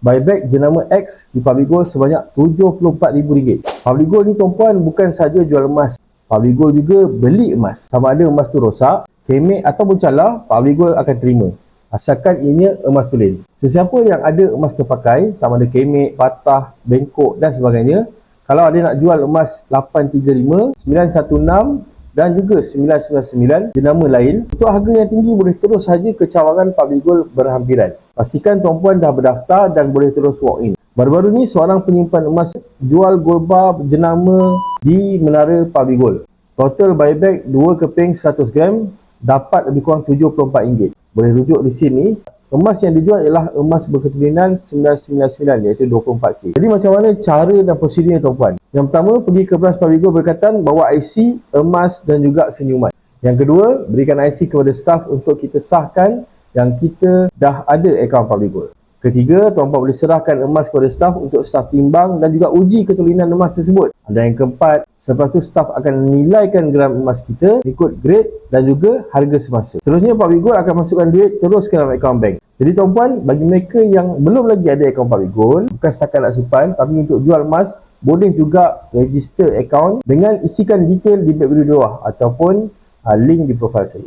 buyback jenama X di Public Gold sebanyak RM74,000. Public Gold ni tuan-puan bukan saja jual emas, Public Gold juga beli emas. Sama ada emas tu rosak, kemek ataupun calar, Public Gold akan terima, asalkan ianya emas tulen. Sesiapa yang ada emas terpakai, sama ada kemek, patah, bengkok dan sebagainya, kalau ada nak jual emas 835, 916 dan juga 999 jenama lain, untuk harga yang tinggi boleh terus saja ke cawangan Public Gold berhampiran. Pastikan tuan-puan dah berdaftar dan boleh terus walk in. Baru-baru ni seorang penyimpan emas jual gold bar jenama di Menara Public Gold. Total buyback 2 keping 100 gram dapat lebih kurang RM74. Boleh rujuk di sini. Emas yang dijual ialah emas berketulinan 999 iaitu 24K. Jadi macam mana cara dan prosedurnya tuan-puan? Yang pertama, pergi ke branch Public Gold berkaitan, bawa IC, emas dan juga senyuman. Yang kedua, berikan IC kepada staf untuk kita sahkan yang kita dah ada akaun Public Gold. Ketiga, tuan-puan boleh serahkan emas kepada staf untuk staf timbang dan juga uji ketulinan emas tersebut. Dan yang keempat, selepas tu staf akan menilaikan gram emas kita ikut grade dan juga harga semasa. Seterusnya, Public Gold akan masukkan duit terus ke dalam akaun bank. Jadi tuan-puan, bagi mereka yang belum lagi ada akaun Public Gold, bukan setakat nak simpan, tapi untuk jual emas, boleh juga register akaun dengan isikan detail di back video di bawah ataupun link di profil saya.